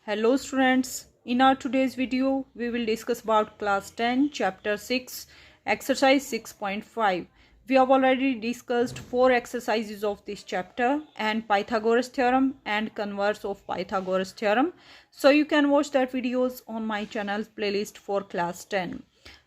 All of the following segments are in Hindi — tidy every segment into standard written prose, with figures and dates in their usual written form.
Hello students, in our today's video we will discuss about class 10 chapter 6 exercise 6.5. We have already discussed 4 exercises of this chapter and Pythagoras theorem and converse of Pythagoras theorem. So you can watch that videos on my channel playlist for class 10.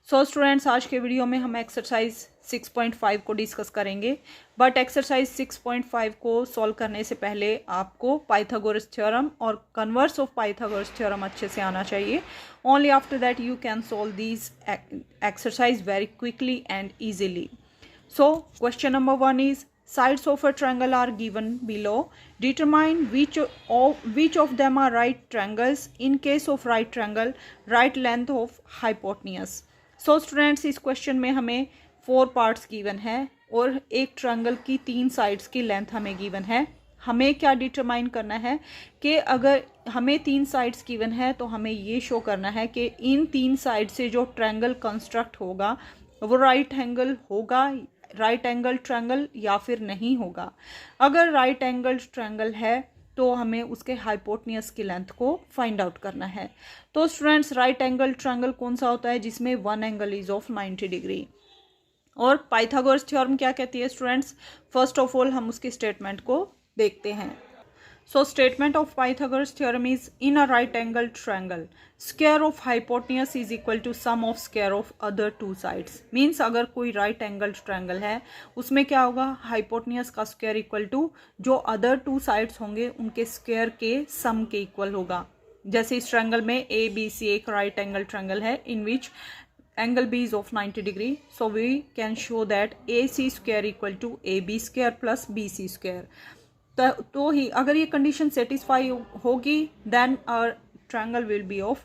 So students आज के वीडियो में हम एक्सरसाइज 6.5 को डिस्कस करेंगे बट एक्सरसाइज 6.5 को सॉल्व करने से पहले आपको पाइथागोरस थ्योरम और कन्वर्स ऑफ पाइथागोरस थ्योरम अच्छे से आना चाहिए. Only after that you can solve these exercise very quickly and easily. So question number 1 is sides of a triangle are given below. Determine which of them are right triangles. In case of right triangle, right length of hypotenuse. So students, इस क्वेश्चन में हमें 4 पार्ट्स गिवन है और एक ट्रायंगल की 3 साइड्स की लेंथ हमें गिवन है. हमें क्या डिटरमाइन करना है कि अगर हमें 3 साइड्स गिवन है तो हमें ये शो करना है कि इन 3 साइड से जो ट्रायंगल कंस्ट्रक्ट होगा वो राइट एंगल होगा, राइट एंगल ट्रायंगल या फिर नहीं होगा. अगर राइट एंगल ट्रायंगल है तो हमें उसके हाइपोटेन्यूज की लेंथ को फाइंड आउट करना है. तो स्टूडेंट्स, राइट एंगल ट्रायंगल कौन सा होता है? जिसमें one angle is of 90 degree. और पाइथागोरस थ्योरम क्या कहती है स्टूडेंट्स? फर्स्ट ऑफ ऑल हम उसकी स्टेटमेंट को देखते हैं. So statement of Pythagoras theorem is in a right angle triangle square of hypotenuse is equal to sum of square of other two sides. Means अगर कोई right angle triangle है उसमें क्या होगा? hypotenuse का square equal to जो other two sides होंगे उनके square के sum के equal होगा. जैसे इस triangle में ABC एक right angle triangle है in which angle B is of 90 degree. So we can show that AC square equal to AB square plus BC square. तो ही अगर ये कंडीशन सेटिस्फाई होगी then our triangle will be of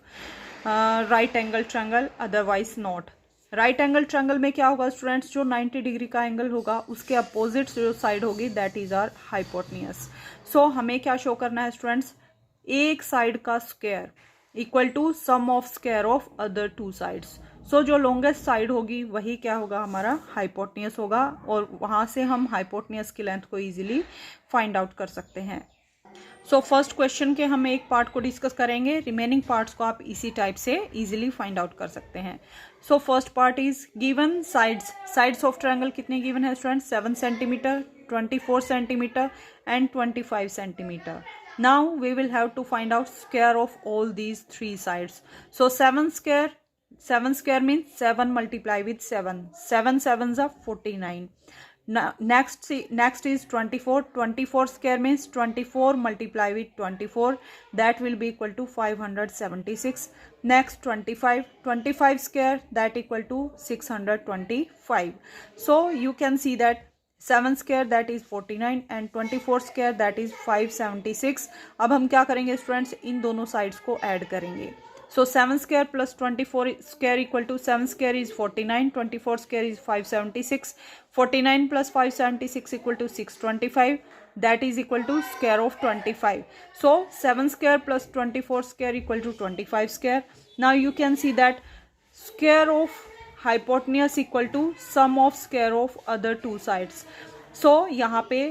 right angle triangle, otherwise not. Right angle triangle में क्या होगा स्टूडेंट्स? जो 90 डिग्री का एंगल होगा उसके अपोजिट जो साइड होगी that is our hypotenuse. So हमें क्या शो करना है स्टूडेंट्स? एक साइड का square equal to sum of square of other two sides. So जो लॉन्गेस्ट साइड होगी वही क्या होगा? हमारा हाइपोटेन्यूज होगा और वहां से हम हाइपोटेन्यूज की लेंथ को इजीली फाइंड आउट कर सकते हैं. सो फर्स्ट क्वेश्चन के हम एक पार्ट को डिस्कस करेंगे, रिमेनिंग पार्ट्स को आप इसी टाइप से इजीली फाइंड आउट कर सकते हैं. So first part is given sides of triangle कितने गिवन है students? 7 centimetre, 24 centimetre and 25 centimetre. Now we will have to find out square of all these 3 sides. So 7 square means 7 multiply with 7. 7 sevens are 49. Now, next is 24. 24 square means 24 multiply with 24. That will be equal to 576. Next 25. 25 square that equal to 625. So you can see that 7 square that is 49 and 24 square that is 576. अब हम क्या करेंगे स्टूडेंट्स? इन दोनों साइड्स को ऐड करेंगे. So 7 square plus 24 square equal to 7 square is 49, 24 square is 576, 49 plus 576 equal to 625. That is equal to square of 25. So 7 square plus 24 square equal to 25 square. Now you can see that square of hypotenuse equal to sum of square of other two sides. So यहाँ पे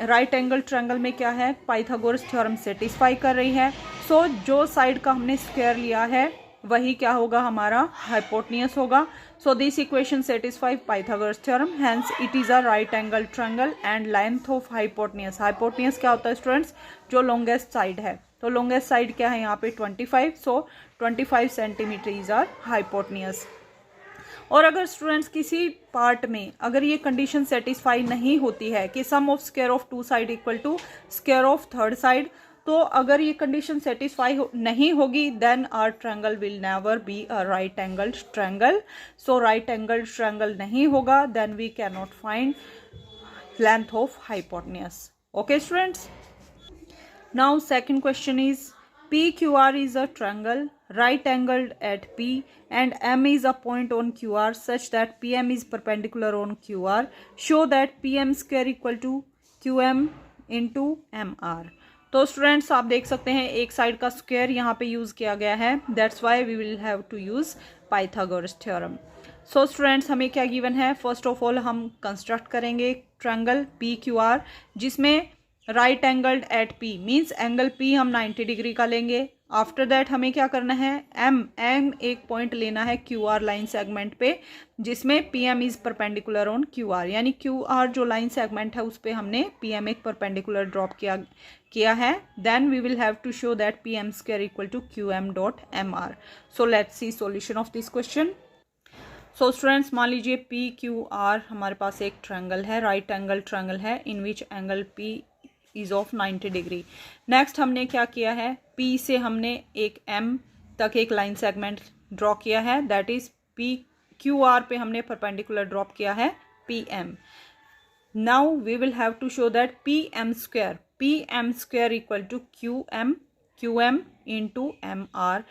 राइट एंगल ट्रायंगल में क्या है? पाइथागोरस थ्योरम सेटिस्फाई कर रही है. सो जो साइड का हमने स्क्वायर लिया है वही क्या होगा? हमारा हाइपोटेन्यूज होगा. So this equation satisfy Pythagoras theorem, hence it is a right angle triangle and length of hypotenuse. Hypotenuse क्या होता है स्टूडेंट्स? जो लॉन्गेस्ट साइड है. तो लॉन्गेस्ट साइड क्या है यहाँ पे? 25. सो 25 सेंटीमीटर इज आर हाइपोटेन्यूज. और अगर स्टूडेंट्स किसी पार्ट में अगर ये कंडीशन सेटिस्फाई नहीं होती है कि sum of square of 2 side equal to square of 3rd side, तो अगर ये कंडीशन सेटिस्फाई नहीं होगी then our triangle will never be a right angle triangle. So right angle triangle नहीं होगा then we can not find length of hypotenuse. Okay students, now second question is PQR is a triangle right angled at P and M is a point on QR such that PM is perpendicular on QR. Show that PM square equal to QM into MR. तो स्टूडेंट्स आप देख सकते हैं एक साइड का स्क्वायर यहाँ पे यूज किया गया है. That's why we will have to use Pythagoras theorem. So students हमें क्या गिवन है? फर्स्ट ऑफ ऑल हम कंस्ट्रक्ट करेंगे ट्रायंगल PQR जिसमें right angled at P means angle P हम 90 डिग्री का लेंगे. आफ्टर दैट हमें क्या करना है, एम एक पॉइंट लेना है क्यू आर लाइन सेगमेंट पे, जिसमें P M is perpendicular on Q R, यानी क्यू आर जो लाइन सेगमेंट है उस पर हमने पी एम एक परपेंडिकुलर ड्रॉप किया है. Then we will have to show that P M square equal to Q M dot M R. So let's see solution of this question. So students, मान लीजिए पी क्यू आर हमारे पास एक ट्रायंगल है, राइट एंगल ट्रायंगल है, in which angle P is of 90 degree. Next हमने क्या किया है, P से हमने एक M तक एक लाइन सेगमेंट ड्रॉ किया है, that is P Q R पे हमने परपेंडिकुलर ड्रॉप किया है PM. Now we will have to show that PM square equal to Q M into MR,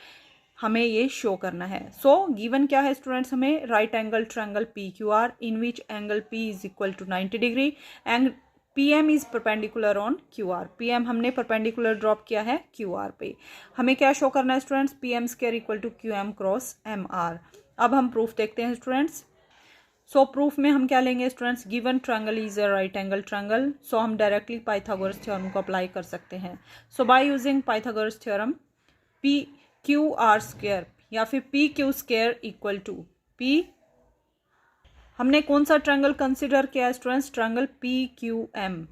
हमें ये शो करना है. सो गिवन क्या है स्टूडेंट्स, हमें right angle triangle PQR in which angle P is equal to 90 degree and PM is perpendicular on QR. PM हमने परपेंडिकुलर ड्रॉप किया है QR पे. हमें क्या शो करना है students, PM square equal to QM cross MR. अब हम प्रूफ देखते हैं स्टूडेंट्स. सो प्रूफ में हम क्या लेंगे students, given triangle is a right angle triangle, so हम डायरेक्टली पाइथागोरस थ्योरम को अप्लाई कर सकते हैं. So by using Pythagoras theorem, PQR square या फिर PQ स्क्वायर इक्वल टू हमने कौन सा ट्रायंगल कंसिडर किया है स्टूडेंट्स, ट्रायंगल PQM.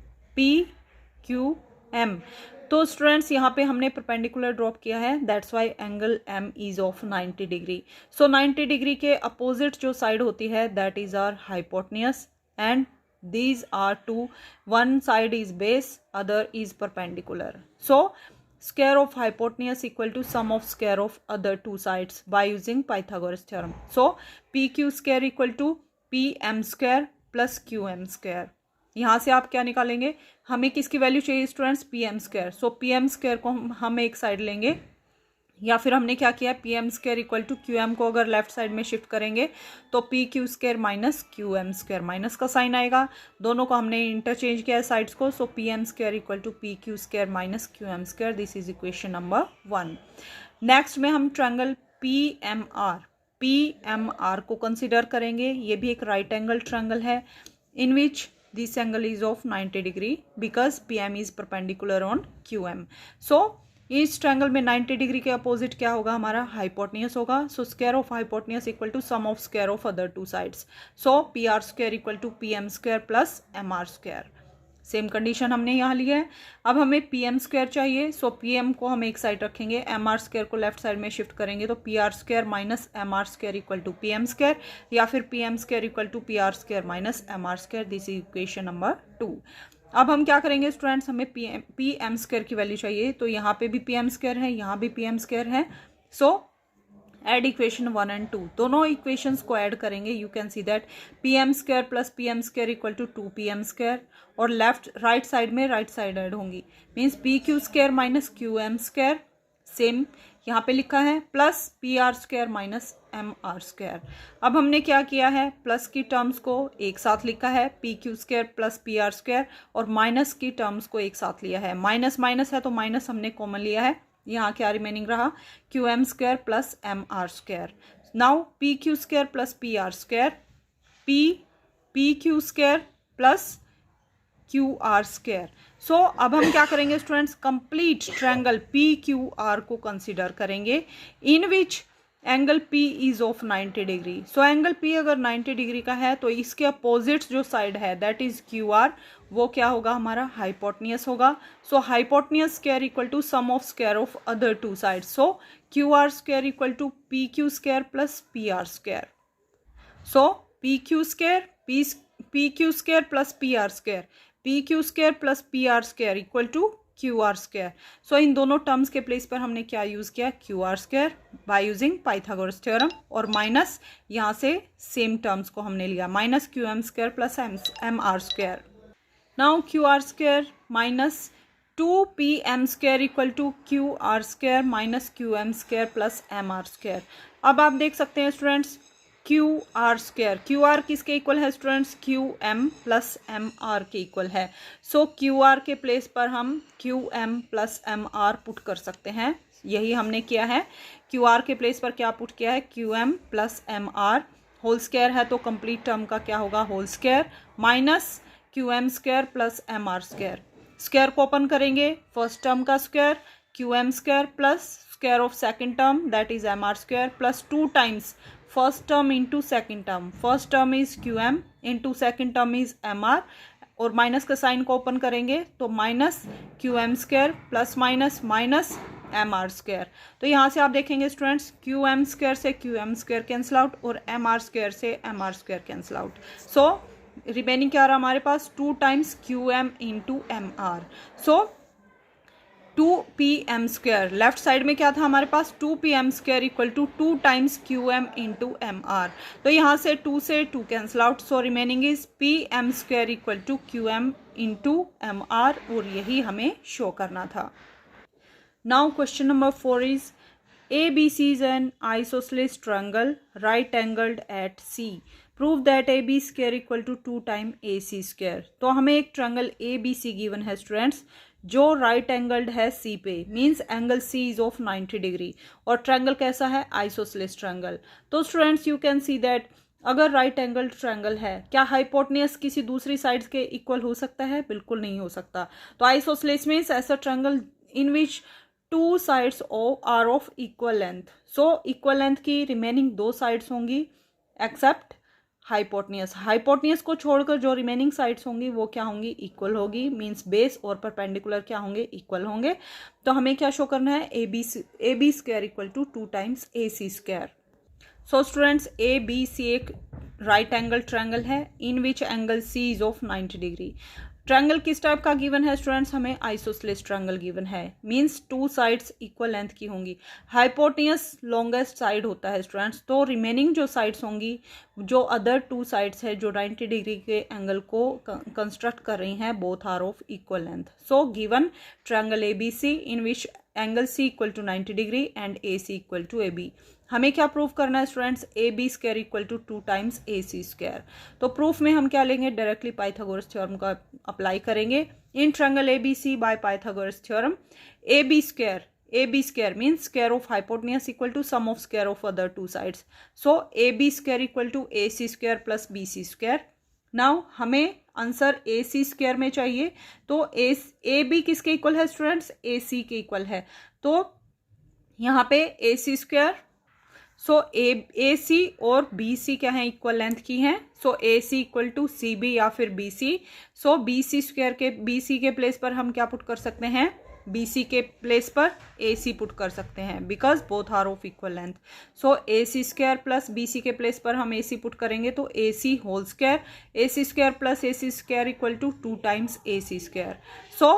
तो स्टूडेंट्स यहाँ पे हमने परपेंडिकुलर ड्रॉप किया है, that's why angle M is of 90 degree. So 90 degree के अपोजिट जो साइड होती है that is our hypotenuse and these are two, one side is base, other is perpendicular. So square of hypotenuse equal to sum of square of other two sides by using Pythagoras theorem. So PQ square equal to PM square plus QM square. यहाँ से आप क्या निकालेंगे, हमें किसकी वैल्यू चाहिए स्टूडेंट्स, PM स्क्वायर. सो PM स्क्वायर को हम एक साइड लेंगे, या फिर हमने क्या किया, PM square equal to QM को अगर लेफ्ट साइड में शिफ्ट करेंगे तो PQ square minus QM square, minus का साइन आएगा, दोनों को हमने इंटरचेंज किया है साइड्स को. So PM square equal to PQ square minus QM square. This is equation number 1. Next में हम ट्रायंगल PMR को कंसिडर करेंगे. ये भी एक राइट एंगल ट्रायंगल है in which this angle is of 90 degree because PM is perpendicular on QM. So इस ट्रायंगल में 90 डिग्री के अपोजिट क्या होगा, हमारा हाइपोटेन्यूस होगा. So square of hypotenuse equal to sum of square of other two sides. So PR square equal to PM square plus MR square. Same condition हमने यहाँ ली है. अब हमें PM स्क्वायर चाहिए. सो PM को हम एक साइड रखेंगे, MR स्क्वायर को लेफ्ट साइड में शिफ्ट करेंगे तो PR square minus MR square equal to PM square, या फिर PM square equal to PR square minus MR square. This is equation number 2. अब हम क्या करेंगे स्टूडेंट्स, हमें PM स्क्वायर की वैल्यू चाहिए, तो यहाँ पे भी PM स्क्वायर है, यहाँ भी PM स्क्वायर है. सो एड इक्वेशन 1 एंड 2, दोनों इक्वेशंस को ऐड करेंगे. You can see that PM square plus PM square equal to 2PM square, और लेफ्ट राइट साइड में राइट साइड ऐड होंगी, means PQ square minus QM square, same यहाँ पे लिखा है, plus PR square minus MR square. अब हमने क्या किया है, प्लस की टर्म्स को एक साथ लिखा है, PQ square plus PR square, और माइनस की टर्म्स को एक साथ लिया है. माइनस माइनस है तो माइनस हमने कॉमन लिया है, यहाँ क्या रिमेनिंग रहा, QM square plus MR square. Now PQ square plus PR square, PQ square plus QR square. So अब हम क्या करेंगे स्टूडेंट्स, कंप्लीट ट्रायंगल PQR को कंसिडर करेंगे in which angle P is of 90 degree. So angle P अगर 90 डिग्री का है तो इसके अपोजिट जो साइड है दैट इज QR, वो क्या होगा, हमारा हाइपोटेन्यूस होगा. So hypotenuse square equal to sum of square of other two side. So QR square equal to PQ square plus PR square. So PQ square PQ square plus PR square, PQ square plus PR square equal to QR square. So इन दोनों टर्म्स के प्लेस पर हमने क्या यूज़ किया, QR square by using Pythagoras theorem, और माइनस यहाँ से सेम टर्म्स को हमने लिया, minus QM square plus MR square. Now QR square minus 2PM square equal to QR square minus QM square plus MR square. अब आप देख सकते हैं स्टूडेंट्स, QR स्क्वायर, QR किसके इक्वल है स्टूडेंट्स, QM प्लस MR के इक्वल है. सो QR के प्लेस पर हम QM प्लस MR पुट कर सकते हैं, यही हमने किया है. QR के प्लेस पर क्या पुट किया है, QM plus MR, whole square है तो कंप्लीट टर्म का क्या होगा, whole square, minus QM square plus MR square. Square को ओपन करेंगे, फर्स्ट टर्म का square QM square plus square of second term that is M R square plus 2 times first term into second term. First term is Q M into second term is M R, और माइनस का साइन को ओपन करेंगे तो minus Q M square plus minus minus M R square. तो यहाँ से आप देखेंगे स्टूडेंट्स क्यू एम स्क्वायर से Q M square cancel out और एम आर स्क्वायर से M R square cancel out. So remaining क्या रहा हमारे पास 2 times Q M into M R. So 2pm square, left side में क्या था हमारे पास 2pm square equal to 2 times qm into M R. तो यहाँ से 2 से 2 cancel out, so remaining is pm square equal to qm into M R, और यही हमें शो करना था. Now question number 4 is ABC is an isosceles triangle right angled at C. Prove that AB square equal to 2 time AC square. तो हमें एक ट्रायंगल ABC गिवन है स्टूडेंट्स जो राइट एंगल्ड है C पे, means angle C is of 90 degree, और ट्रायंगल कैसा है आइसोसेलेस ट्रायंगल. तो students you can see that अगर राइट एंगल्ड ट्रायंगल है, क्या हाइपोटेन्यूज किसी दूसरी साइड के इक्वल हो सकता है? बिल्कुल नहीं हो सकता. तो आइसोसेलेस मीन्स ऐसा triangle in which 2 sides are of equal length. So equal length की रिमेनिंग 2 साइड्स होंगी एक्सेप्ट हाइपोटेन्यूज. हाइपोटेन्यूज को छोड़कर जो रिमेनिंग साइड्स होंगी वो क्या होंगी? इक्वल होगी, मींस बेस और परपेंडिकुलर क्या होंगे? इक्वल होंगे. तो हमें क्या शो करना है? A B square equal to 2 times A C square. So students A B C एक राइट एंगल ट्रायंगल है in which angle C is of 90 degree. Triangle किस टाइप का गिवन है स्टूडेंट्स? हमें आइसोसेलेस ट्रायंगल गिवन है, मींस 2 साइड्स इक्वल लेंथ की होंगी. हाइपोटेन्यूज लॉन्गेस्ट साइड होता है स्टूडेंट्स, तो रिमेनिंग जो साइड्स होंगी, जो अदर 2 साइड्स है जो 90 डिग्री के एंगल को कंस्ट्रक्ट कर रही हैं, both are of equal length. So given triangle ABC in which angle C equal to 90 degree and AC equal to AB. हमें क्या प्रूफ करना है students? A B square equal to 2 times A C square. तो प्रूफ में हम क्या लेंगे? डायरेक्टली पाइथागोरस थ्योरम का अप्लाई करेंगे. In triangle A B C by Pythagoras theorem A B square means square of hypotenuse equal to sum of square of other 2 sides. So A B square equal to A C square plus B C square. Now हमें आंसर ए सी स्क्वायर में चाहिए, तो ए बी किसके इक्वल है स्टूडेंट्स? ए सी के इक्वल है. तो यहाँ पे ए सी स्क्वायर, सो ए सी और बी सी क्या है? इक्वल लेंथ की हैं. सो A C equal to C B या फिर बी सी. सो बी सी स्क्वायर के बी सी के प्लेस पर हम क्या पुट कर सकते हैं? बी सी के प्लेस पर ए सी पुट कर सकते हैं, because both are of equal length. So A C square plus B C के प्लेस पर हम ए सी पुट करेंगे तो A C whole square, A C square plus A C square equal to 2 times A C square. So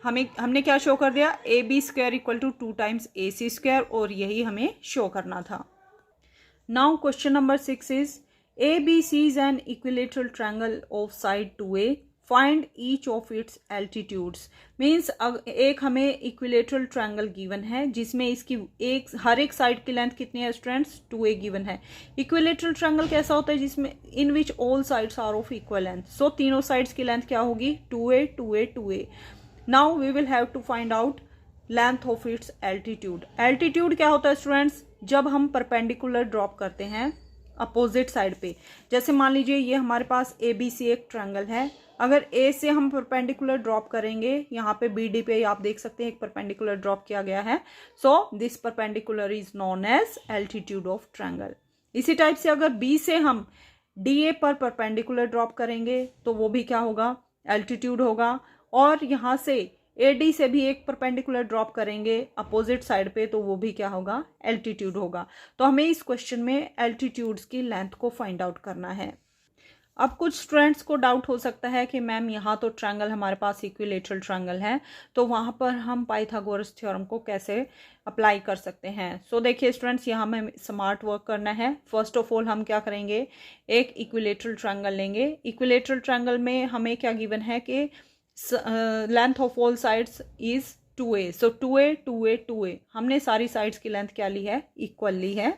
हमने क्या शो कर दिया? A B square equal to 2 times A C square, और यही हमें शो करना था. Now question number 6 is ABC is an equilateral triangle of side 2A. Find each of its altitudes. Means एक हमें equilateral triangle given है जिसमें इसकी हर एक साइड की लेंथ कितनी है स्टूडेंट्स? 2A गिवन है. Equilateral triangle कैसा होता है? जिसमें in which all sides are of equal length. So तीनों साइड्स की लेंथ क्या होगी? 2A 2A 2A. Now we will have to find out length of its altitude. Altitude क्या होता है स्टूडेंट्स? जब हम परपेंडिकुलर ड्रॉप करते हैं अपोजिट साइड पे. जैसे मान लीजिए ये हमारे पास ए बी सी एक ट्रायंगल है, अगर ए से हम परपेंडिकुलर ड्रॉप करेंगे, यहाँ पे बी डी पे आप देख सकते हैं एक परपेंडिकुलर ड्रॉप किया गया है. So this perpendicular is known as altitude of triangle. इसी टाइप से अगर बी से हम डी ए पर परपेंडिकुलर ड्रॉप करेंगे तो वो भी क्या होगा? एल्टीट्यूड होगा. और यहाँ से AD से भी एक परपेंडिकुलर ड्रॉप करेंगे अपोजिट साइड पे तो वो भी क्या होगा? एल्टीट्यूड होगा. तो हमें इस क्वेश्चन में एल्टीट्यूड्स की लेंथ को फाइंड आउट करना है. अब कुछ स्टूडेंट्स को डाउट हो सकता है कि मैम यहाँ तो ट्रायंगल हमारे पास इक्विलेटरल ट्रायंगल है, तो वहाँ पर हम पाइथागोरस थ्योरम को कैसे अप्लाई कर सकते हैं? सो देखिए स्टूडेंट्स, यहाँ हमें स्मार्ट वर्क करना है. फर्स्ट ऑफ ऑल हम क्या करेंगे? एक इक्विलेटरल ट्रायंगल लेंगे. इक्विलेटरल ट्रायंगल में हमें क्या गिवन है कि length of all sides is 2A. So 2A 2A 2A, हमने सारी साइड्स की लेंथ क्या ली है? इक्वल ली है.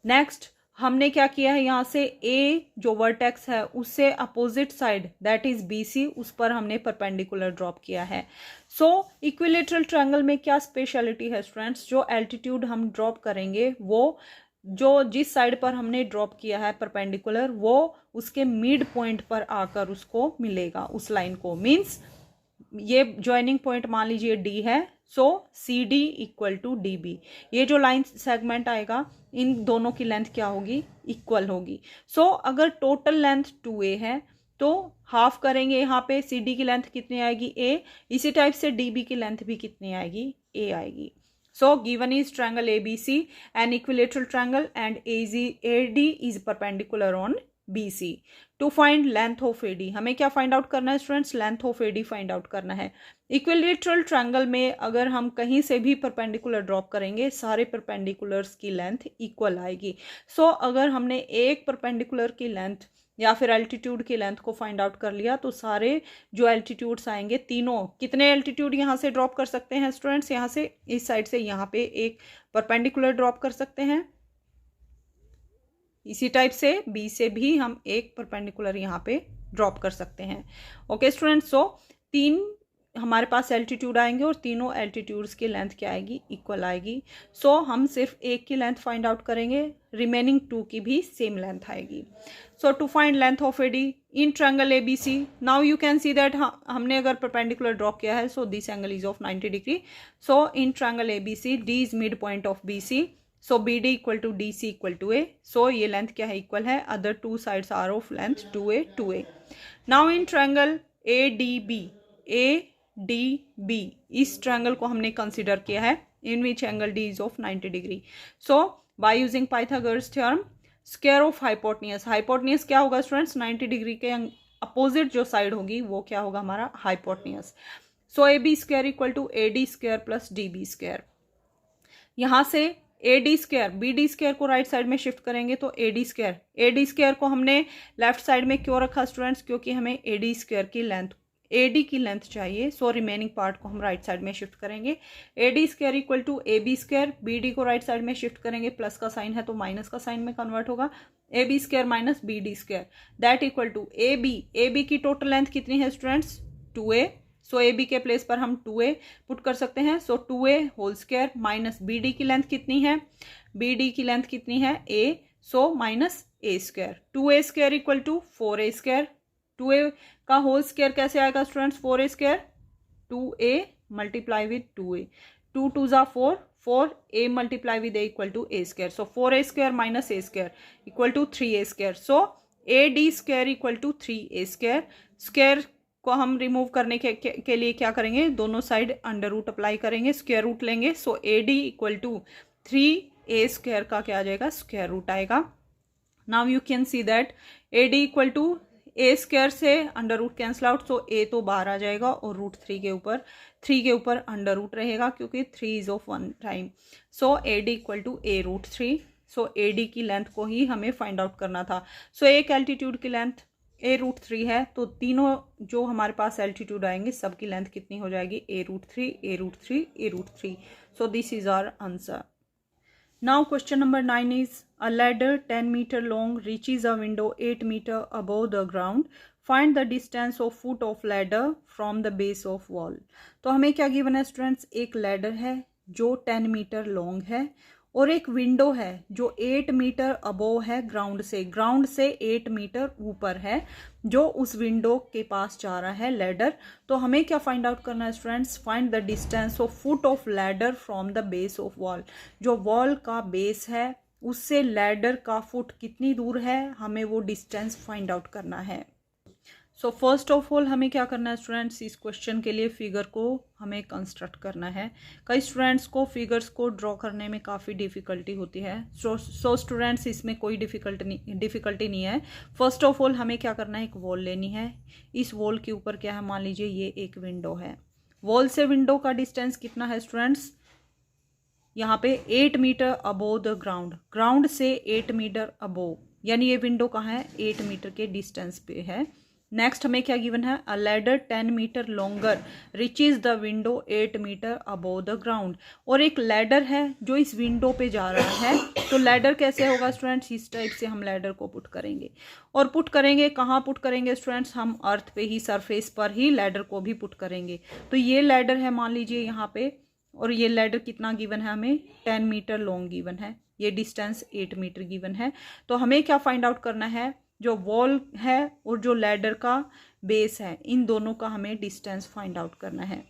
नेक्स्ट हमने क्या किया है? यहाँ से A जो वर्टेक्स है उससे opposite side that is BC, उस पर हमने परपेंडिकुलर ड्रॉप किया है. सो इक्विलेटरल ट्रायंगल में क्या स्पेशलिटी है स्टूडेंट्स? जो एल्टीट्यूड हम ड्रॉप करेंगे वो जो जिस साइड पर हमने ड्रॉप किया है परपेंडिकुलर, वो उसके मिड पॉइंट पर आकर उसको मिलेगा, उस लाइन को. मींस ये ज्वाइनिंग पॉइंट मान लीजिए D है, सो CD इक्वल टू DB। ये जो लाइन सेगमेंट आएगा इन दोनों की लेंथ क्या होगी, इक्वल होगी। सो अगर टोटल लेंथ 2A है तो हाफ करेंगे यहाँ पे, CD की लेंथ कितनी आएगी, A। इसी टाइप से DB की लेंथ भी कितनी आएगी, A आएगी। So given is triangle ABC an equilateral triangle and AD is perpendicular on BC। To find length of AD, हमें क्या फाइंड आउट करना है students, length of AD find out करना है। इक्विलेटरल ट्रायंगल में अगर हम कहीं से भी परपेंडिकुलर ड्रॉप करेंगे सारे परपेंडिकुलर्स की लेंथ इक्वल आएगी। सो अगर हमने एक परपेंडिकुलर की लेंथ या फिर एल्टीट्यूड की लेंथ को फाइंड आउट कर लिया तो सारे जो एल्टीट्यूड्स आएंगे तीनों, कितने एल्टीट्यूड यहाँ से ड्रॉप कर सकते हैं स्टूडेंट्स, यहाँ से इस साइड से यहाँ पे एक परपेंडिकुलर ड्रॉप कर सकते हैं, इसी टाइप से B से भी हम एक परपेंडिकुलर यहाँ पे ड्रॉप कर सकते हैं। ओके स्टूडेंट्स, सो 3 हमारे पास एल्टीट्यूड आएंगे और तीनों एल्टीट्यूड्स की लेंथ क्या आएगी, इक्वल आएगी। सो हम सिर्फ एक की लेंथ फाइंड आउट करेंगे, रिमेनिंग 2 की भी सेम लेंथ आएगी। So to find length of AD in triangle ABC, now you can see that हमने अगर परपेंडिकुलर ड्रॉप किया है so this angle is of 90 degree. So in triangle ABC D is mid point of BC, so BD equal to DC equal to A। सो ये लेंथ क्या है, इक्वल है, other 2 sides are of length 2A। Now in triangle ADB, इस ट्रायंगल को हमने कंसिडर किया है in which angle D is of 90 degree. So by using Pythagoras theorem square of hypotenuse, hypotenuse क्या होगा स्टूडेंट्स, 90 डिग्री के अपोजिट जो साइड होगी वो क्या होगा हमारा, hypotenuse. So AB square equal to AD square plus DB square. यहाँ से AD स्क्वायर BD स्क्वायर को राइट साइड में शिफ्ट करेंगे तो AD स्क्वायर को हमने लेफ्ट साइड में क्यों रखा स्टूडेंट्स, क्योंकि हमें AD स्क्वायर की लेंथ, AD की लेंथ चाहिए। सो रिमेनिंग पार्ट को हम राइट साइड में शिफ्ट करेंगे। AD square equal to AB square, BD को राइट साइड में शिफ्ट करेंगे, प्लस का साइन है तो माइनस का साइन में कन्वर्ट होगा, AB square minus BD square that equal to AB की टोटल लेंथ कितनी है स्टूडेंट्स, 2A। सो AB के प्लेस पर हम 2A पुट कर सकते हैं। So 2A whole square minus BD की लेंथ कितनी है, BD की लेंथ कितनी है, A। So minus A square, 2A square equal to 4A square. 2A का होल स्क्वायर कैसे आएगा students, 4A square, 2A multiply with 2A, 2 2 जा 4, 4A multiply with A equal to A square. So 4A square minus A square equal to 3A square. So AD square equal to 3A square. Square को हम रिमूव करने के लिए क्या करेंगे, दोनों साइड अंडर रूट अप्लाई करेंगे, स्क्वायर रूट लेंगे। So AD equal to 3A square का क्या आ जाएगा, स्क्वायर रूट आएगा। Now you can see that AD equal to A square से under root cancel out, so A तो बाहर आ जाएगा और रूट 3 के ऊपर अंडर रूट रहेगा क्योंकि 3 is of 1 time. So AD equal to A root 3। So AD की लेंथ को ही हमें फाइंड आउट करना था। सो एक एल्टीट्यूड की लेंथ A रूट 3 है तो तीनों जो हमारे पास एल्टीट्यूड आएंगे सबकी लेंथ कितनी हो जाएगी, A root 3, A root 3, A root 3। So this is our answer. Now question number 9 is a ladder 10 meter long reaches a window 8 meter above the ground. Find the distance of foot of ladder from the base of wall. तो हमें क्या गिवन है स्टूडेंट्स, एक लैडर है जो 10 मीटर लॉन्ग है और एक विंडो है जो 8 मीटर अबोव है ग्राउंड से 8 मीटर ऊपर है, जो उस विंडो के पास जा रहा है लैडर। तो हमें क्या फाइंड आउट करना है students, find the distance of foot of ladder from the base of wall. जो वॉल का बेस है उससे लैडर का फुट कितनी दूर है, हमें वो डिस्टेंस फाइंड आउट करना है। सो फर्स्ट ऑफ ऑल हमें क्या करना है स्टूडेंट्स, इस क्वेश्चन के लिए फिगर को हमें कंस्ट्रक्ट करना है। कई स्टूडेंट्स को फिगर्स को ड्रॉ करने में काफ़ी डिफ़िकल्टी होती है। सो स्टूडेंट्स इसमें कोई डिफ़िकल्टी नहीं है। फर्स्ट ऑफ ऑल हमें क्या करना है, एक वॉल लेनी है। इस वॉल के ऊपर क्या है, मान लीजिए ये एक विंडो है। वॉल से विंडो का डिस्टेंस कितना है स्टूडेंट्स, यहाँ पे 8 मीटर अबोव द ग्राउंड से 8 मीटर अबोव, यानी ये विंडो कहाँ है, 8 मीटर के डिस्टेंस पे है। नेक्स्ट हमें क्या गिवन है, a ladder 10 metre longer reaches the window 8 metre above the ground. और एक लैडर है जो इस विंडो पे जा रहा है। तो लैडर कैसे होगा स्टूडेंट्स, इस टाइप से हम लैडर को पुट करेंगे। और पुट करेंगे कहाँ पुट करेंगे स्टूडेंट्स, हम अर्थ पे ही, सरफेस पर ही लैडर को भी पुट करेंगे। तो ये लैडर है मान लीजिए यहाँ पे, और ये लैडर कितना गिवन है हमें, 10 मीटर लॉन्ग गिवन है, ये डिस्टेंस 8 मीटर गिवन है। तो हमें क्या फाइंड आउट करना है, जो वॉल है और जो लैडर का बेस है, इन दोनों का हमें डिस्टेंस फाइंड आउट करना है।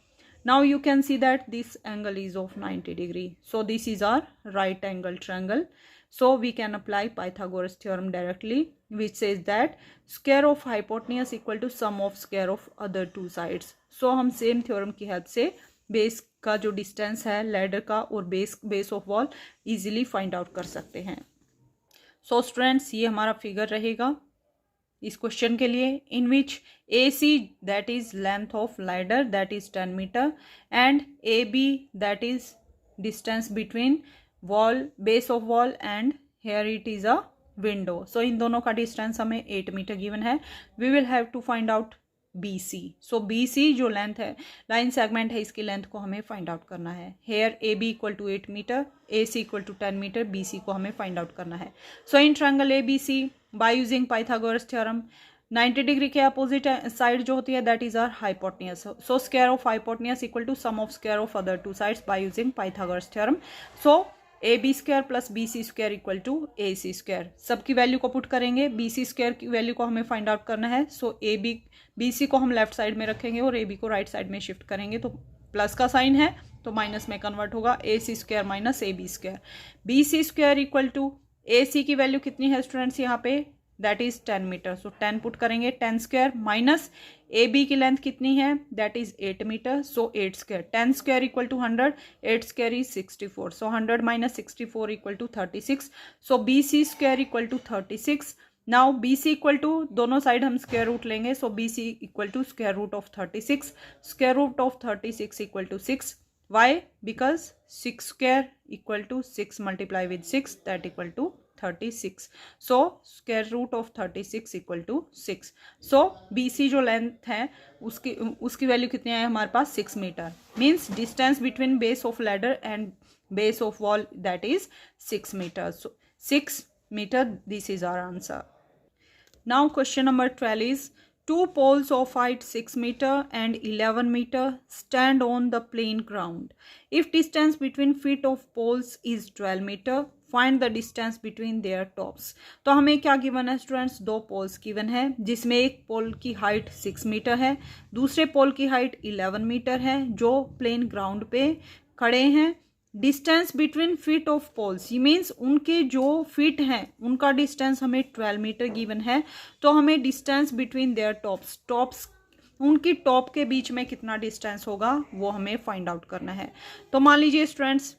Now you can see that this angle is of 90 degree. So this is our right angle triangle. So we can apply Pythagoras theorem directly, which says that square of hypotenuse equal to sum of square of other two sides. So हम same theorem की हेल्प से बेस का जो डिस्टेंस है लैडर का और base of wall easily find out कर सकते हैं. सो स्टूडेंट्स, ये हमारा फिगर रहेगा इस क्वेश्चन के लिए, in which AC that is length of ladder that is 10 metre and AB that is distance between wall, base of wall and here it is a window. So इन दोनों का डिस्टेंस हमें 8 मीटर गिवन है. We will have to find out BC. So BC जो लेंथ है, लाइन सेगमेंट है, इसकी लेंथ को हमें फाइंड आउट करना है. Here AB equal to 8 metre, AC equal to 10 metre, BC को हमें फाइंड आउट करना है. So in triangle ABC by using Pythagoras theorem 90 degree के अपोजिट साइड जो होती है that is our hypotenuse. So square of hypotenuse equal to sum of square of other two sides by using Pythagoras theorem. So AB square plus BC square equal to AC square. सबकी वैल्यू को पुट करेंगे, BC स्क्वायर की वैल्यू को हमें फाइंड आउट करना है. सो BC को हम लेफ्ट साइड में रखेंगे और AB को राइट साइड में शिफ्ट करेंगे, तो प्लस का साइन है तो माइनस में कन्वर्ट होगा. AC square minus AB square. BC square equal to AC की वैल्यू कितनी है स्टूडेंट्स यहाँ पे, that is 10 metre. So 10 put करेंगे, 10 स्क्वायर माइनस AB की लेंथ कितनी है, that is 8 metre. So 8 square, 10 square equal to 100, 8 square is 64. So 100 minus 64 equal to 36. So BC square equal to 36. Now BC equal to, दोनों साइड हम स्क्वायर रूट लेंगे. So BC equal to square root of 36. Square root of 36 equal to 6. Why? Because 6 square equal to 6 multiply with 6 that equal to 36. So square root of 36 equal to 6. So BC जो लेंथ है उसकी वैल्यू कितनी है हमारे पास, 6 metre. Means distance between base of ladder and base of wall that is 6 metre. So 6 meter, this is our answer. Now question number 12 is, two poles of height 6 meter and 11 meter stand on the plain ground. If distance between feet of poles is 12 meter, find the distance between their tops. तो हमें क्या गिवन है स्टूडेंट्स, दो पोल्स गिवन है जिसमें एक पोल की हाइट 6 मीटर है, दूसरे पोल की हाइट 11 मीटर है, जो प्लेन ग्राउंड पे खड़े हैं. Distance between feet of poles, ये मीन्स उनके जो फीट हैं उनका डिस्टेंस हमें 12 मीटर गिवन है. तो हमें डिस्टेंस बिटवीन देयर टॉप्स उनकी टॉप के बीच में कितना डिस्टेंस होगा वो हमें फाइंड आउट करना है. तो मान लीजिए स्टूडेंट्स,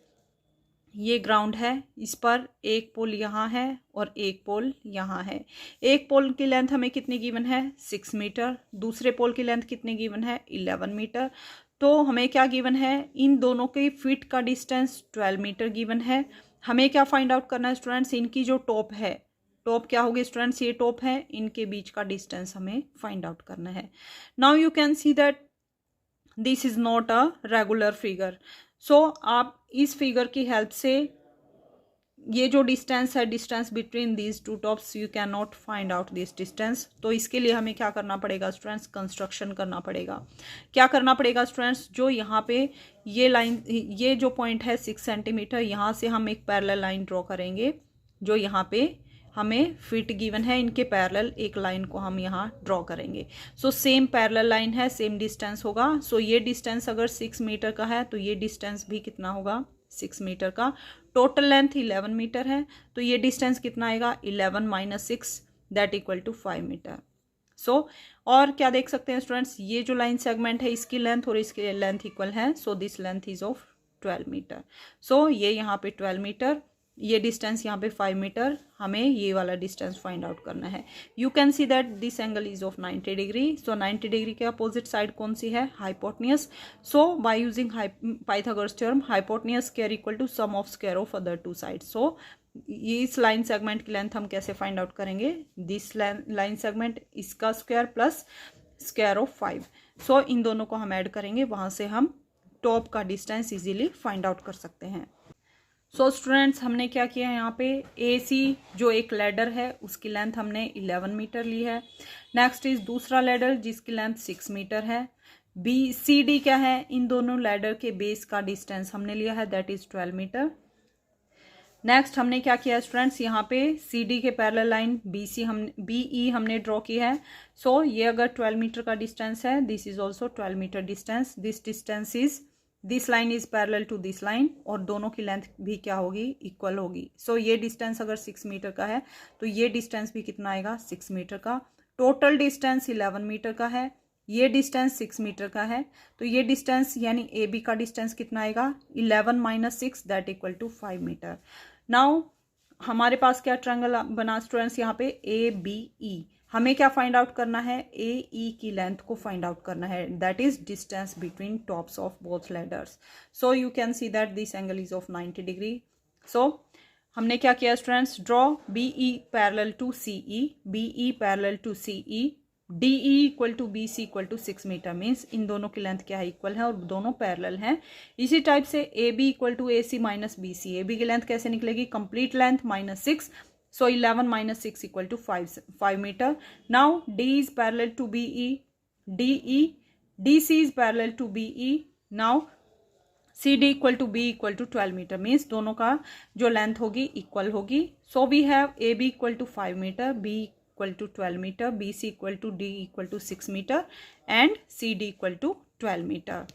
ये ग्राउंड है, इस पर एक पोल यहाँ है और एक पोल यहाँ है. एक पोल की लेंथ हमें कितनी गिवन है, 6 मीटर. दूसरे पोल की लेंथ कितनी गिवन है, 11 मीटर. तो हमें क्या गिवन है, इन दोनों के फीट का डिस्टेंस 12 मीटर गिवन है. हमें क्या फाइंड आउट करना है स्टूडेंट्स, इनकी जो टॉप है, टॉप क्या होगी स्टूडेंट्स, ये टॉप है, इनके बीच का डिस्टेंस हमें फाइंड आउट करना है. Now you can see that this is not a regular figure. So आप इस फिगर की हेल्प से ये जो डिस्टेंस है, distance between these two tops, you can not find out this distance. तो इसके लिए हमें क्या करना पड़ेगा स्टूडेंट्स, कंस्ट्रक्शन करना पड़ेगा. क्या करना पड़ेगा स्टूडेंट्स, जो यहाँ पे ये लाइन, ये जो पॉइंट है 6 सेंटीमीटर, यहाँ से हम एक पैरेलल लाइन ड्रॉ करेंगे. जो यहाँ पे हमें फिट गिवन है, इनके पैरेलल एक लाइन को हम यहाँ ड्रॉ करेंगे. सो सेम पैरेलल लाइन है, सेम डिस्टेंस होगा. सो ये डिस्टेंस अगर 6 मीटर का है तो ये डिस्टेंस भी कितना होगा, 6 मीटर का. टोटल लेंथ 11 मीटर है, तो ये डिस्टेंस कितना आएगा, 11 minus 6 that equal to 5 metre. So और क्या देख सकते हैं स्टूडेंट्स, ये जो लाइन सेगमेंट है इसकी लेंथ और इसकी लेंथ इक्वल है. So this length is of 12 metre. So ये यहाँ पे 12 मीटर, ये डिस्टेंस यहाँ पे 5 मीटर, हमें ये वाला डिस्टेंस फाइंड आउट करना है. You can see that this angle is of 90 degree. So 90 degree के अपोजिट साइड कौन सी है, hypotenuse. So by using Pythagoras theorem, hypotenuse square equal to sum of square of other two side. So ये इस लाइन सेगमेंट की लेंथ हम कैसे फाइंड आउट करेंगे, दिस लाइन सेगमेंट, इसका square plus square of 5. So इन दोनों को हम ऐड करेंगे, वहाँ से हम टॉप का डिस्टेंस इजीली फाइंड आउट कर सकते हैं. सो स्टूडेंट्स, हमने क्या किया है यहाँ पे, AC जो एक लैडर है उसकी लेंथ हमने 11 मीटर ली है. नेक्स्ट इज दूसरा लैडर जिसकी लेंथ 6 मीटर है. BCD क्या है, इन दोनों लैडर के बेस का डिस्टेंस हमने लिया है दैट इज 12 मीटर. नेक्स्ट हमने क्या किया स्टूडेंट्स, यहाँ पे सी डी के पैरेलल लाइन बी ई हमने ड्रॉ की है। सो ये अगर 12 मीटर का डिस्टेंस है, this is also 12 metre distance, this distance is, this line is parallel to this line, और दोनों की लेंथ भी क्या होगी, इक्वल होगी। सो ये डिस्टेंस अगर 6 मीटर का है तो ये डिस्टेंस भी कितना आएगा, 6 मीटर का। टोटल डिस्टेंस 11 मीटर का है, ये डिस्टेंस 6 मीटर का है, तो ये डिस्टेंस यानी ए बी का डिस्टेंस कितना आएगा, 11 minus 6 that equal to 5 metre. Now हमारे पास क्या ट्रायंगल बना स्टूडेंट्स, यहाँ पे ए बी ई, हमें क्या फाइंड आउट करना है, ए ई की लेंथ को फाइंड आउट करना है, that is distance between tops of both ladders. So you can see that this angle is of 90 degree. So हमने क्या किया students, draw B E parallel to C E, B E parallel to C E, D E equal to B C equal to 6 metre, means इन दोनों की लेंथ क्या है, इक्वल है और दोनों पैरेलल हैं। इसी टाइप से A B equal to A C minus B C, A B की लेंथ कैसे निकलेगी, complete length minus 6, so 11 minus 6 equal to 5 metre. Now D is parallel to B E, D C is parallel to B E, now C D equal to B equal to 12 metre, means दोनों का जो लेंथ होगी इक्वल होगी। So we have A B equal to 5 metre, B equal to 12 metre, B C equal to D equal to 6 metre and C D equal to 12 metre.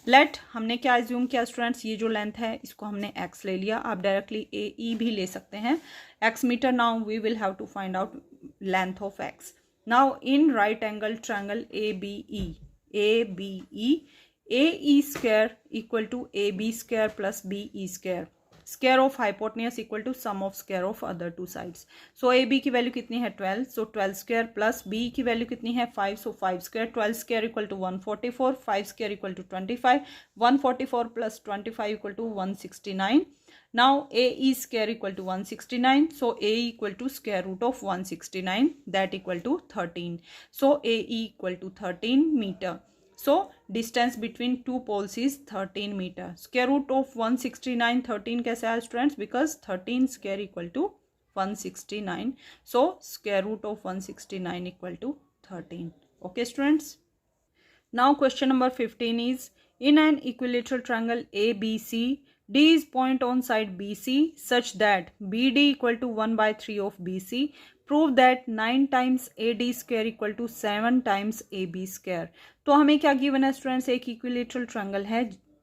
Let हमने क्या एज्यूम किया स्टूडेंट्स, ये जो लेंथ है इसको हमने x ले लिया, आप डायरेक्टली ए ई भी ले सकते हैं, x metre. Now we will have to find out length of x। Now in right angle triangle A B E, A E square equal to A B square plus B E square, square of hypotenuse equal to sum of square of other two sides. So A B की वैल्यू कितनी है 12, सो 12 स्क्वायर प्लस बी की वैल्यू कितनी है 5, so 5 square, 12 square equal to 144, 5 square equal to 25, 144 plus 25 equal to 169। Now A E square equal to 169, so A equal to square root of 169 that equal to 13, so A E equal to 13 metre. So distance between two poles is 13 meter. Square root of 169, 13 कैसे आया students, because 13 square equal to 169. So square root of 169 equal to 13. Okay students. Now question number 15 is, in an equilateral triangle ABC, D is point on side BC such that BD equal to 1 by 3 of BC. Prove that 9 times AD square equal to 7 times AB square. तो हमें क्या गिवन है स्टूडेंट्स, एक इक्विलेटरल ट्रायंगल है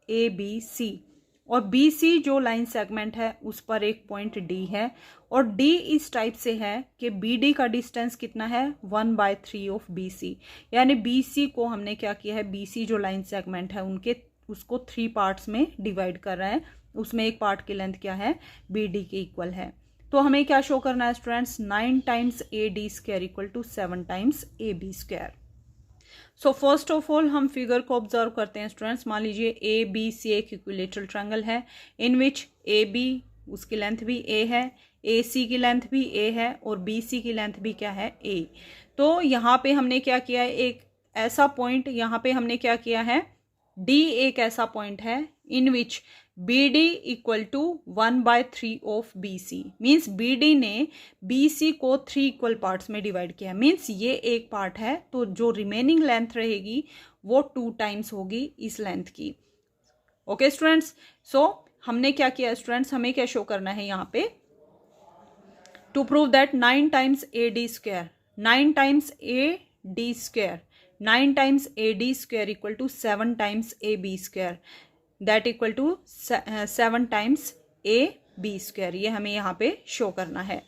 ABC और BC जो लाइन सेगमेंट है उस पर एक पॉइंट D है, और D इस टाइप से है कि BD का डिस्टेंस कितना है 1 by 3 ऑफ BC, यानी BC को हमने क्या किया है, BC जो लाइन सेगमेंट है उनके उसको 3 पार्ट्स में डिवाइड कर रहा है, उसमें एक पार्ट की लेंथ क्या है, BD के इक्वल है। तो हमें क्या शो करना है students, 9 times AD square equal to 7 times AB square. So first of all हम फिगर को ऑब्जर्व करते हैं स्टूडेंट्स। मान लीजिए ए बी सी एक इक्विलेटरल ट्रायंगल है इन विच ए बी उसकी लेंथ भी ए है, ए सी की लेंथ भी ए है और बी सी की लेंथ भी क्या है, ए। तो यहाँ पे हमने क्या किया है, एक ऐसा पॉइंट यहाँ पे हमने क्या किया है, डी एक ऐसा पॉइंट है in which B D equal to 1 by 3 of B C, means B D ने बी सी को 3 इक्वल पार्ट्स में डिवाइड किया, मीन्स ये एक पार्ट है, तो जो रिमेनिंग लेंथ रहेगी वो 2 टाइम्स होगी इस लेंथ की। ओके स्टूडेंट्स, सो हमने क्या किया स्टूडेंट्स, हमें क्या शो करना है यहाँ पे, to prove that 9 times A D square, 9 times A D square, 9 times A D square equal to 7 times A B square that equal to 7 times A B square, ये हमें यहाँ पे शो करना है।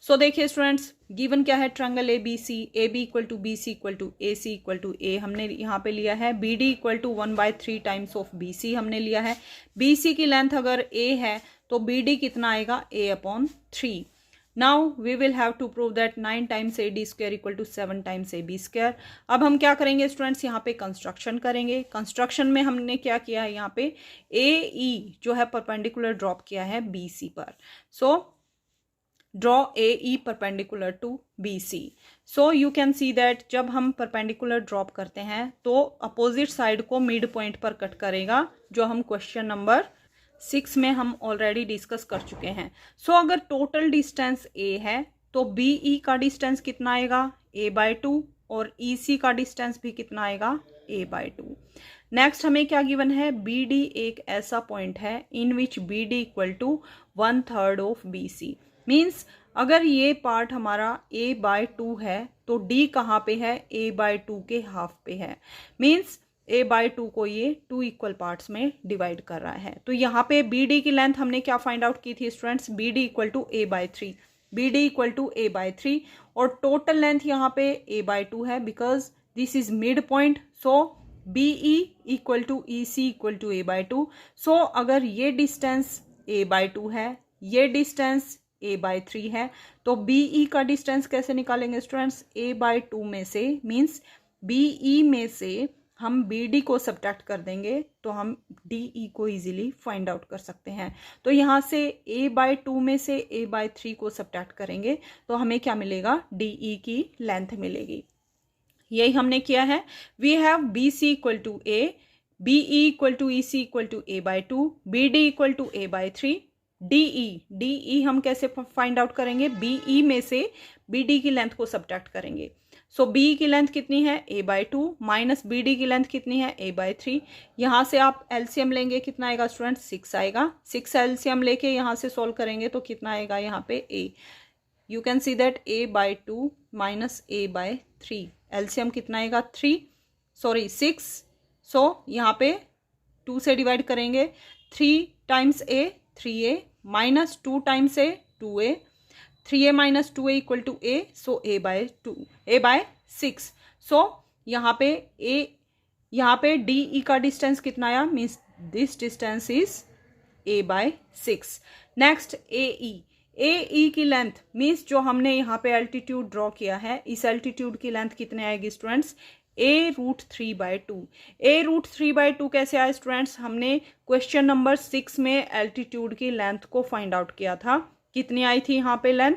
सो देखिए स्टूडेंट्स, गिवन क्या है, triangle A B C, A B equal to B C equal to A C equal to A हमने यहाँ पे लिया है, B D equal to 1 by 3 times of B C हमने लिया है। बी सी की लेंथ अगर ए है तो बी डी कितना आएगा, A upon 3। Now we will have to prove that 9 times A D square equal to 7 times A B square. अब हम क्या करेंगे स्टूडेंट्स, यहाँ पे कंस्ट्रक्शन करेंगे। कंस्ट्रक्शन में हमने क्या किया है, यहाँ पे ए ई जो है परपेंडिकुलर ड्रॉप किया है बी सी पर। So draw A E perpendicular to B C. So you can see that जब हम परपेंडिकुलर ड्रॉप करते हैं तो अपोजिट साइड को मिड पॉइंट पर कट करेगा, जो हम क्वेश्चन नंबर 6 में हम ऑलरेडी डिस्कस कर चुके हैं। सो अगर टोटल डिस्टेंस ए है तो बी ई का डिस्टेंस कितना आएगा, a/2, और ई सी का डिस्टेंस भी कितना आएगा, a/2। नेक्स्ट हमें क्या गिवन है, बी डी एक ऐसा पॉइंट है in which B D equal to 1/3 of B C. Means अगर ये पार्ट हमारा a/2 है तो d कहाँ पे है, a/2 के हाफ पे है। मीन्स a/2 को ये 2 इक्वल पार्ट्स में डिवाइड कर रहा है। तो यहाँ पे बी डी की लेंथ हमने क्या फाइंड आउट की थी students, B D equal to a/3, B D equal to a/3 और टोटल लेंथ यहाँ पे a/2 है because this is mid point. So BE equal to EC equal to a/2। So अगर ये डिस्टेंस a/2 है, ये डिस्टेंस a/3 है, तो BE का डिस्टेंस कैसे निकालेंगे स्टूडेंट्स, a/2 में से, मीन्स BE में से हम BD को सब्ट्रैक्ट कर देंगे तो हम DE को इजीली फाइंड आउट कर सकते हैं। तो यहाँ से a/2 में से a/3 को सब्ट्रैक्ट करेंगे तो हमें क्या मिलेगा, DE की लेंथ मिलेगी। यही हमने किया है। We have BC equal to A, BE equal to EC equal to a/2, BD equal to a/3, DE हम कैसे फाइंड आउट करेंगे, BE में से BD की लेंथ को सब्ट्रैक्ट करेंगे। सो BE की लेंथ कितनी है, a/2 माइनस BD की लेंथ कितनी है, a/3। यहाँ से आप LCM लेंगे, कितना आएगा स्टूडेंट, 6 आएगा। 6 LCM लेके यहाँ से सॉल्व करेंगे तो कितना आएगा यहाँ पे A। You can see that a/2 minus a/3, LCM कितना आएगा 6। सो यहाँ पे 2 से डिवाइड करेंगे, 3 times A 3A minus 2 times A 2A, 3A minus 2A equal to A, so a/6। So यहाँ पे DE का डिस्टेंस कितना आया, means this distance is a/6। Next AE की लेंथ, मीन्स जो हमने यहाँ पे एल्टीट्यूड ड्रॉ किया है, इस एल्टीट्यूड की लेंथ कितने आएगी स्टूडेंट्स, a√3/2। a√3/2 कैसे आया स्टूडेंट्स, हमने क्वेश्चन नंबर 6 में एल्टीट्यूड की लेंथ को फाइंड आउट किया था। कितनी आई थी यहाँ पे length,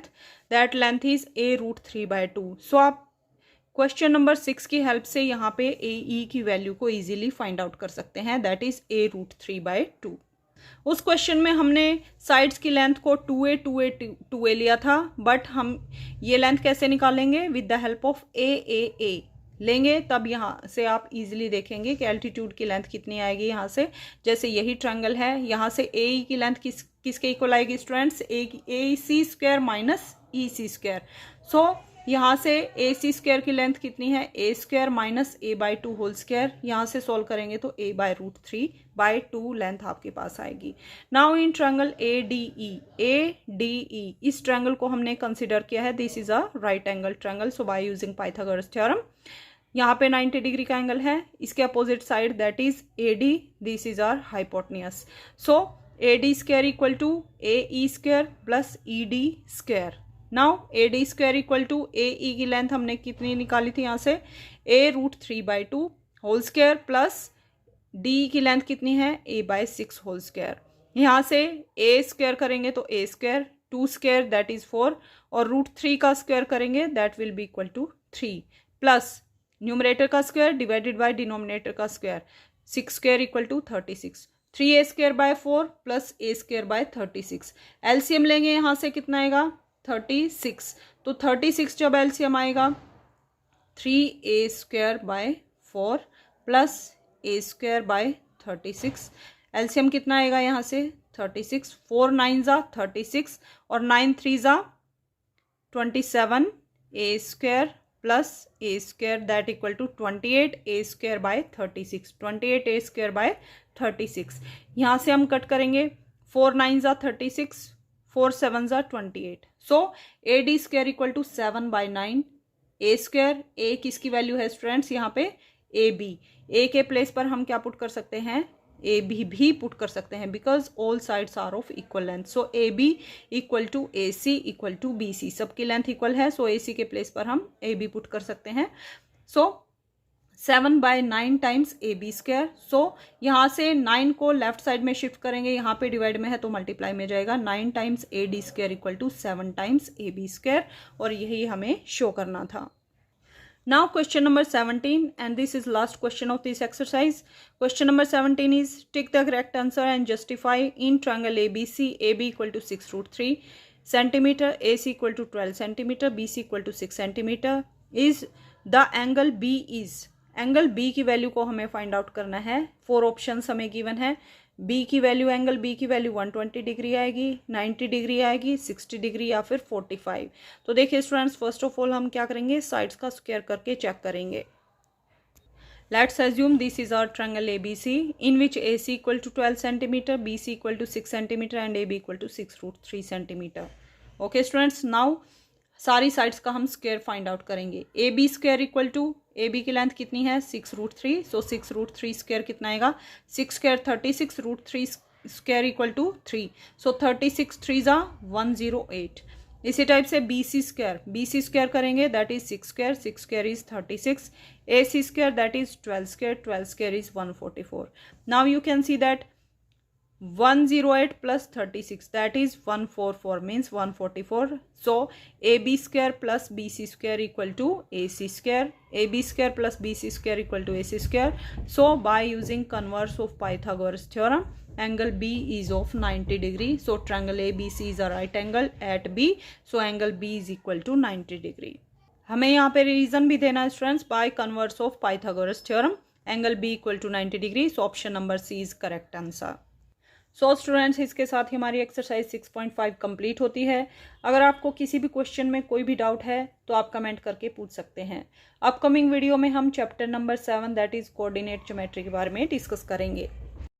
that length is a√3/2। सो आप क्वेश्चन नंबर 6 की हेल्प से यहाँ पे AE की वैल्यू को इजीली फाइंड आउट कर सकते हैं, दैट इज a√3/2। उस क्वेश्चन में हमने साइड्स की लेंथ को 2a लिया था, बट हम ये लेंथ कैसे निकालेंगे, with the help of a लेंगे, तब यहाँ से आप इजीली देखेंगे कि एल्टीट्यूड की लेंथ कितनी आएगी। यहाँ से जैसे यही ट्रायंगल है, यहाँ से AE की लेंथ किसके इक्वल आएगी स्टूडेंट्स, AC² माइनस EC²। सो यहाँ से AC² की लेंथ कितनी है, A² minus a/2 whole square. यहाँ से सॉल्व करेंगे तो a/√3/2 लेंथ आपके पास आएगी। नाउ इन ट्रायंगल ADE इस ट्रायंगल को हमने कंसिडर किया है, this is a right angle triangle. So by using Pythagoras theorem, यहाँ पे 90 डिग्री का एंगल है, इसके opposite side that is AD, this is our hypotenuse. So AD² equal to AE² plus ED²। Now AD² equal to AE की लेंथ हमने कितनी निकाली थी, यहाँ से a√3/2 whole square plus DE की लेंथ कितनी है, a/6 होल स्क्वायर। यहाँ से a² करेंगे तो a², 2² दैट इज 4 और √3 का स्क्वायर करेंगे that will be equal to 3 plus numerator का स्क्वायर डिवाइडेड बाय डिनोमिनेटर का square, 6² equal to 36, 3a²/4 plus a²/36। LCM लेंगे, यहाँ से कितना आएगा 36। तो 36 जब LCM आएगा 3a²/4 प्लस a²/36। LCM कितना आएगा यहाँ से 36, 4 9 ज़ा 36 और 9 3 ज़ा 27, a² plus a² that equal to 28 a²/36, 28 a²/36। यहाँ से हम कट करेंगे, 4 9 ज़ा 36, 4 7 ज़ा 28। So AD² equal to 7/9, a², a किसकी वैल्यू है स्टूडेंट्स यहाँ पे AB, A के प्लेस पर हम क्या पुट कर सकते हैं, AB भी पुट कर सकते हैं because all sides are of equal length. So AB equal to AC equal to BC, सबकी लेंथ इक्वल है, सो AC के प्लेस पर हम AB पुट कर सकते हैं। सो 7/9 टाइम्स AB²। सो यहाँ से 9 को लेफ्ट साइड में शिफ्ट करेंगे, यहाँ पे डिवाइड में है तो मल्टीप्लाई में जाएगा, 9 times AD² equal to 7 times AB², और यही हमें शो करना था। Now question number 17, and this is last question of this exercise. Question number 17 is take the correct answer and justify in triangle ABC, AB equal to 6√3 centimeter, AC equal to 12 centimeter, BC equal to 6 centimeter. Is the angle B is angle B की वैल्यू को हमें फाइंड आउट करना है। 4 ऑप्शंस हमें गिवन है। बी की वैल्यू, एंगल बी की वैल्यू 120 डिग्री आएगी, 90 डिग्री आएगी, 60 डिग्री या फिर 45। तो देखिए स्टूडेंट्स, फर्स्ट ऑफ ऑल हम क्या करेंगे, साइड्स का स्क्वायर करके चेक करेंगे। Let's assume this is our triangle ABC in which AC equal to 12 centimeter, BC equal to 6 centimeter and AB equal to 6√3 centimeter. Okay students, now सारी साइड्स का हम स्क्वायर फाइंड आउट करेंगे। AB square equal to, AB की लेंथ कितनी है 6√3, सो 6√3 स्क्वायर कितना आएगा, 6 square 36, √3 square equal to 3, so 36 3 जा 108। इसी टाइप से BC स्क्वायर करेंगे, that is 6 square, 6 square is 36, AC square that is 12 square is 144। Now you can see that 108 plus 36 that is 144 means 144. So AB square plus BC square equal to AC square, AB square plus BC square equal to AC square. So by using converse of Pythagoras theorem, angle B is of 90 degree. So triangle ABC is a right angle at B. So angle B is equal to 90 degree. हमें यहाँ पे रीजन भी देना है students, by converse of Pythagoras theorem angle B equal to 90 degree. So option number C is correct answer. So students, इसके साथ ही हमारी एक्सरसाइज 6.5 कंप्लीट होती है। अगर आपको किसी भी क्वेश्चन में कोई भी डाउट है तो आप कमेंट करके पूछ सकते हैं। अपकमिंग वीडियो में हम chapter number 7 that is coordinate geometry के बारे में डिस्कस करेंगे।